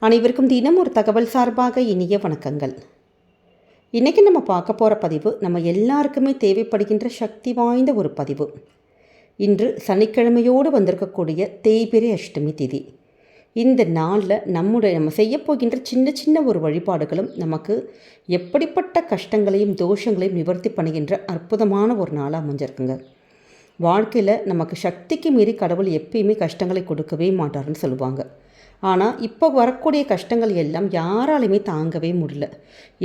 அனைவருக்கும் தினம் ஒரு தகவல் சார்பாக இனிய வணக்கங்கள். இன்றைக்கி நம்ம பார்க்க போகிற பதிவு நம்ம எல்லாருக்குமே தேவைப்படுகின்ற சக்தி வாய்ந்த ஒரு பதிவு. இன்று சனிக்கிழமையோடு வந்திருக்கக்கூடிய தேய்பிறை அஷ்டமி திதி. இந்த நாளில் நம்ம செய்யப்போகின்ற சின்ன சின்ன ஒரு வழிபாடுகளும் நமக்கு எப்படிப்பட்ட கஷ்டங்களையும் தோஷங்களையும் நிவர்த்தி பண்ணுகின்ற அற்புதமான ஒரு நாளாக அமைஞ்சிருக்குங்க. வாழ்க்கையில் நமக்கு சக்திக்கு மீறி கடவுள் எப்பயுமே கஷ்டங்களை கொடுக்கவே மாட்டாருன்னு சொல்லுவாங்க. ஆனால் இப்போ வரக்கூடிய கஷ்டங்கள் எல்லாம் யாராலையுமே தாங்கவே முடியல.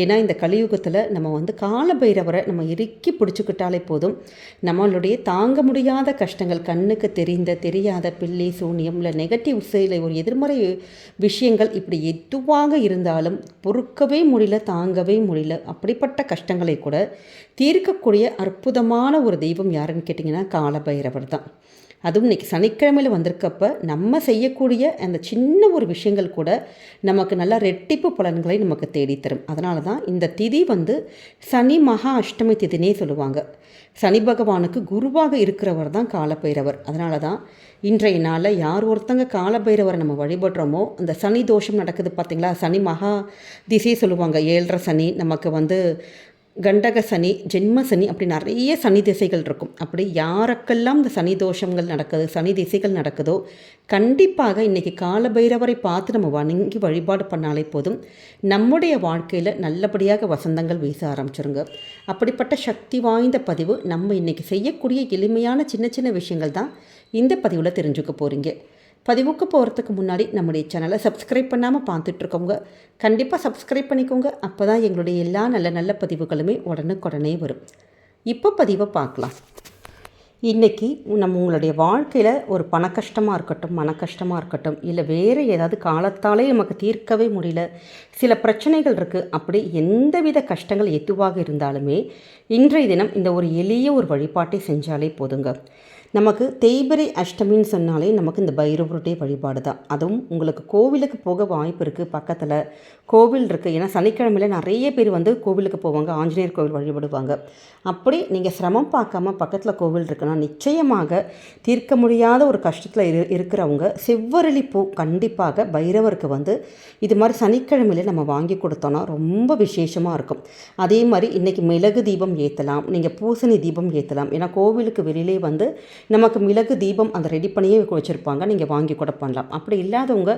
ஏன்னா இந்த கலியுகத்தில் நம்ம காலபைரவரை நம்ம இறுக்கி பிடிச்சிக்கிட்டாலே போதும், நம்மளுடைய தாங்க முடியாத கஷ்டங்கள், கண்ணுக்கு தெரியாத பில்லி சூனியம் இல்லை நெகட்டிவ் இல்லை ஒரு எதிர்மறை விஷயங்கள் இப்படி எதுவாக இருந்தாலும் பொறுக்கவே முடியல, தாங்கவே முடியல. அப்படிப்பட்ட கஷ்டங்களை கூட தீர்க்கக்கூடிய அற்புதமான ஒரு தெய்வம் யாருன்னு கேட்டிங்கன்னா காலபைரவர் தான். அதுவும் இன்றைக்கி சனிக்கிழமையில் வந்திருக்கப்ப நம்ம செய்யக்கூடிய அந்த சின்ன ஒரு விஷயங்கள் கூட நமக்கு நல்லா ரெட்டிப்பு பலன்களை நமக்கு தேடித்தரும். அதனால தான் இந்த திதி சனி மகா அஷ்டமி திதினே சொல்லுவாங்க. சனி பகவானுக்கு குருவாக இருக்கிறவர் தான் காலபைரவர். அதனால தான் இன்றைய நாளில் யார் ஒருத்தங்க காலபைரவரை நம்ம வழிபடுறோமோ அந்த சனி தோஷம் நடக்குது பார்த்திங்களா, சனி மகா திசை சொல்லுவாங்க. 7.5 சனி, நமக்கு கண்டக சனி, ஜென்ம சனி, அப்படி நிறைய சனி திசைகள் இருக்கும். அப்படி யாருக்கெல்லாம் இந்த சனி தோஷங்கள் நடக்குது, சனி திசைகள் நடக்குதோ கண்டிப்பாக இன்றைக்கி காலபைரவரை பார்த்து நம்ம வணங்கி வழிபாடு பண்ணாலே போதும், நம்முடைய வாழ்க்கையில் நல்லபடியாக வசந்தங்கள் வீச ஆரம்பிச்சிருங்க. அப்படிப்பட்ட சக்தி வாய்ந்த பதிவு. நம்ம இன்றைக்கி செய்யக்கூடிய எளிமையான சின்ன சின்ன விஷயங்கள் தான் இந்த பதிவில் தெரிஞ்சுக்க போகிறீங்க. பதிவுக்கு போகிறதுக்கு முன்னாடி நம்முடைய சேனலை சப்ஸ்கிரைப் பண்ணாமல் பார்த்துட்ருக்கோங்க, கண்டிப்பாக சப்ஸ்கிரைப் பண்ணிக்கோங்க. அப்போ தான் எங்களுடைய எல்லா நல்ல நல்ல பதிவுகளுமே உடனுக்குடனே வரும். இப்போ பதிவை பார்க்கலாம். இன்றைக்கி நம்ம உங்களுடைய வாழ்க்கையில் ஒரு பண கஷ்டமாக இருக்கட்டும், மன கஷ்டமாக இருக்கட்டும், இல்லை வேறு ஏதாவது காலத்தாலே நமக்கு தீர்க்கவே முடியல, சில பிரச்சனைகள் இருக்குது. அப்படி எந்தவித கஷ்டங்கள் எதுவாக இருந்தாலுமே இன்றைய தினம் இந்த ஒரு எளிய ஒரு வழிபாட்டை செஞ்சாலே போதுங்க. நமக்கு தேய்பிறை அஷ்டமின்னு சொன்னாலே நமக்கு இந்த பைரவருடைய வழிபாடு தான். அதுவும் உங்களுக்கு கோவிலுக்கு போக வாய்ப்பு இருக்குது, பக்கத்தில் கோவில் இருக்குது. ஏன்னா சனிக்கிழமையில் நிறைய பேர் கோவிலுக்கு போவாங்க, ஆஞ்சநேயர் கோவில் வழிபடுவாங்க. அப்படி நீங்கள் சிரமம் பார்க்காம பக்கத்தில் கோவில் இருக்குன்னா நிச்சயமாக தீர்க்க முடியாத ஒரு கஷ்டத்தில் இருக்கிறவங்க செவ்வரளி பூ கண்டிப்பாக பைரவருக்கு இது மாதிரி சனிக்கிழமையில் நம்ம வாங்கி கொடுத்தோன்னா ரொம்ப விசேஷமாக இருக்கும். அதே மாதிரி இன்றைக்கி மிளகு தீபம் ஏற்றலாம், நீங்கள் பூசணி தீபம் ஏற்றலாம். ஏன்னா கோவிலுக்கு வெளியிலே நமக்கு மிளகு தீபம் அந்த ரெடி பண்ணியே வச்சுருப்பாங்க, நீங்கள் வாங்கி கூட பண்ணலாம். அப்படி இல்லாதவங்க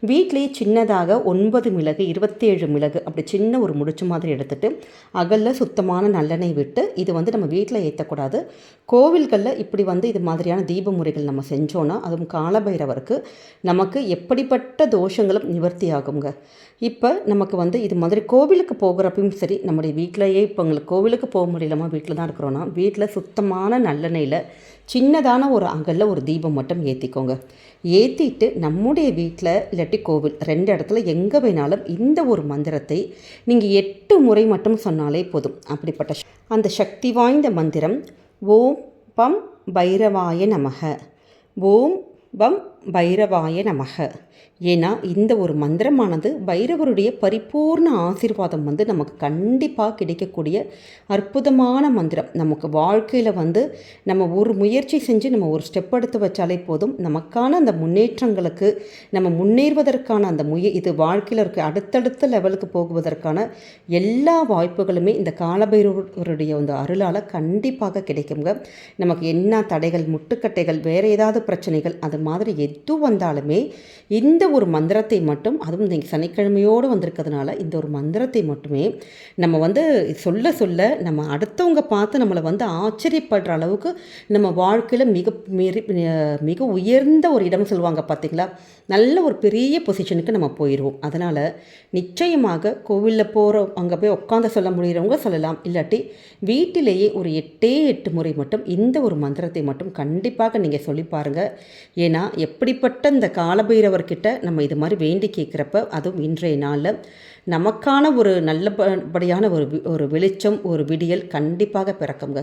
வீட்டிலேயே சின்னதாக 9 மிளகு 27 மிளகு அப்படி சின்ன ஒரு முடிச்சு மாதிரி எடுத்துகிட்டு அகலில் சுத்தமான நல்லெண்ணெய் விட்டு, இது நம்ம வீட்டில் ஏற்றக்கூடாது, கோவில்களில் இப்படி இது மாதிரியான தீப முறைகள் நம்ம செஞ்சோன்னா அதுவும் காலபைரவருக்கு நமக்கு எப்படிப்பட்ட தோஷங்களும் நிவர்த்தி ஆகுங்க. இப்போ நமக்கு இது மாதிரி கோவிலுக்கு போகிறப்பையும் சரி, நம்முடைய வீட்டிலையே இப்போ உங்களுக்கு கோவிலுக்கு போக முடியலமா, வீட்டில் தான் இருக்கிறோன்னா வீட்டில் சுத்தமான நல்லெண்ணெயில் சின்னதான ஒரு அகலில் ஒரு தீபம் மட்டும் ஏற்றிக்கோங்க. ஏற்றிட்டு நம்முடைய வீட்டில் இல்லாட்டி கோவில் 2 இடத்துல எங்கே வேணாலும் இந்த ஒரு மந்திரத்தை நீங்கள் 8 முறை மட்டும் சொன்னாலே போதும். அப்படிப்பட்ட அந்த சக்தி வாய்ந்த மந்திரம் ஓம் பம் பைரவாய நமக, ஓம் பம் பைரவாய நமக. ஏன்னா இந்த ஒரு மந்திரமானது பைரவருடைய பரிபூர்ண ஆசீர்வாதம் நமக்கு கண்டிப்பாக கிடைக்கக்கூடிய அற்புதமான மந்திரம். நமக்கு வாழ்க்கையில் நம்ம ஒரு முயற்சி செஞ்சு நம்ம ஒரு ஸ்டெப் எடுத்து வச்சாலே போதும், நமக்கான அந்த முன்னேற்றங்களுக்கு நம்ம முன்னேறுவதற்கான அந்த இது வாழ்க்கையில் இருக்க அடுத்தடுத்த லெவலுக்கு போகுவதற்கான எல்லா வாய்ப்புகளுமே இந்த காலபைரவருடைய அந்த அருளால் கண்டிப்பாக கிடைக்குங்க. நமக்கு என்ன தடைகள், முட்டுக்கட்டைகள், வேறு ஏதாவது பிரச்சனைகள் அது மாதிரி எது வந்தாலுமே இந்த ஒரு மந்திரத்தை மட்டும், அதுவும் நீங்கள் சனிக்கிழமையோடு வந்திருக்கிறதுனால இந்த ஒரு மந்திரத்தை மட்டுமே நம்ம சொல்ல சொல்ல நம்ம அடுத்தவங்க பார்த்து நம்மளை ஆச்சரியப்படுற அளவுக்கு நம்ம வாழ்க்கையில் மிக உயர்ந்த ஒரு இடம் சொல்லுவாங்க பார்த்தீங்களா, நல்ல ஒரு பெரிய பொசிஷனுக்கு நம்ம போயிடுவோம். அதனால் நிச்சயமாக கோவிலில் போகிற அங்கே போய் உட்காந்து சொல்ல முடிகிறவங்க சொல்லலாம், இல்லாட்டி வீட்டிலேயே ஒரு 8 முறை மட்டும் இந்த ஒரு மந்திரத்தை மட்டும் கண்டிப்பாக நீங்கள் சொல்லி பாருங்கள். ஏன்னா எப்படிப்பட்ட இந்த காலபைரவர்கிட்ட நம்ம இது மாதிரி வேண்டி கேட்குறப்ப, அதுவும் இன்றைய நாளில் நமக்கான ஒரு நல்லபடியான ஒரு வெளிச்சம், ஒரு விடியல் கண்டிப்பாக பிறக்குங்க.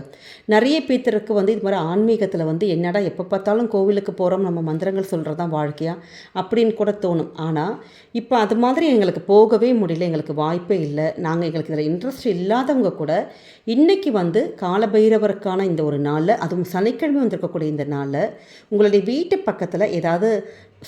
நிறைய பேருக்கு இது மாதிரி ஆன்மீகத்தில் என்னடா எப்போ பார்த்தாலும் கோவிலுக்கு போகிறோம், நம்ம மந்திரங்கள் சொல்கிறது தான் வாழ்க்கையா அப்படின்னு கூட தோணும். ஆனால் இப்போ அது மாதிரி எங்களுக்கு போகவே முடியல, எங்களுக்கு வாய்ப்பே இல்லை, எங்களுக்கு இதில் இன்ட்ரெஸ்ட் இல்லாதவங்க கூட இன்றைக்கி காலபைரவருக்கான இந்த ஒரு நாளில், அதுவும் சனிக்கிழமை வந்திருக்கக்கூடிய இந்த நாளில் உங்களுடைய வீட்டு பக்கத்தில் ஏதாவது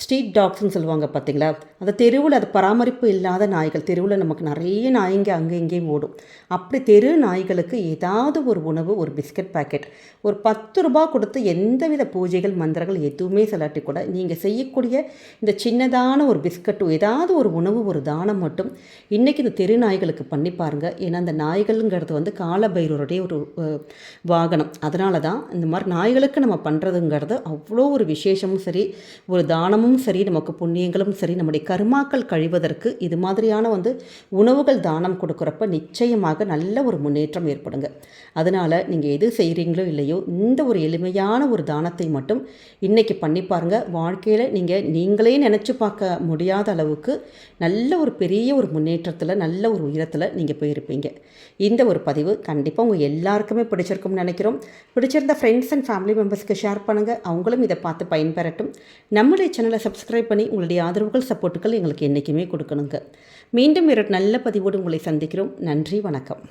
ஸ்ட்ரீட் டாக்ஸ்ன்னு சொல்லுவாங்க பார்த்தீங்களா, அந்த தெருவில் அது பராமரிப்பு இல்லாத நாய்கள், தெருவில் நமக்கு நிறைய நாய்ங்க அங்கே இங்கேயும் ஓடும். அப்படி தெரு நாய்களுக்கு ஏதாவது ஒரு உணவு, ஒரு பிஸ்கட் பாக்கெட், ஒரு 10 ரூபா கொடுத்து எந்தவித பூஜைகள் மந்திரங்கள் எதுவுமே சொல்லாட்டி கூட நீங்கள் செய்யக்கூடிய இந்த சின்னதான ஒரு பிஸ்கட்டும் ஏதாவது ஒரு உணவு, ஒரு தானம் மட்டும் இன்றைக்கி இந்த தெரு நாய்களுக்கு பண்ணி பாருங்கள். ஏன்னா அந்த நாய்கள்ங்கிறது வந்து காலபைரவருடைய ஒரு வாகனம். அதனால தான் இந்த மாதிரி நாய்களுக்கு நம்ம பண்ணுறதுங்கிறது அவ்வளோ ஒரு விசேஷமும் சரி, ஒரு தானமும் சரி, நமக்கு புண்ணியங்களும் சரி, நம்முடைய கர்மாக்கள் கழிவதற்கு இது மாதிரியான வந்து உணவுகள் தானம் கொடுக்குறப்ப நிச்சயமாக நல்ல ஒரு முன்னேற்றம் ஏற்படுங்க. அதனால் நீங்கள் எது செய்கிறீங்களோ இல்லையோ இந்த ஒரு எளிமையான ஒரு தானத்தை மட்டும் இன்றைக்கி பண்ணி பாருங்கள். வாழ்க்கையில் நீங்களே நினச்சி பார்க்க முடியாத அளவுக்கு நல்ல ஒரு பெரிய ஒரு முன்னேற்றத்தில், நல்ல ஒரு உயரத்தில் நீங்கள் போயிருப்பீங்க. இந்த ஒரு பதிவு கண்டிப்பாக உங்கள் எல்லாருக்குமே பிடிச்சிருக்கும்னு நினைக்கிறோம். பிடிச்சிருந்த ஃப்ரெண்ட்ஸ் அண்ட் ஃபேமிலி மெம்பர்ஸ்க்கு ஷேர் பண்ணுங்கள், அவங்களும் இதை பார்த்து பயன்பெறட்டும். நம்முடைய சேனலை சப்ஸ்கிரைப் பண்ணி உங்களுடைய ஆதரவுகள், சப்போர்ட்டுகள் எங்களுக்கு என்றைக்குமே கொடுக்கணுங்க. மீண்டும் வேறு நல்ல பதிவோடு உங்களை சந்திக்கிறோம். நன்றி, வணக்கம்.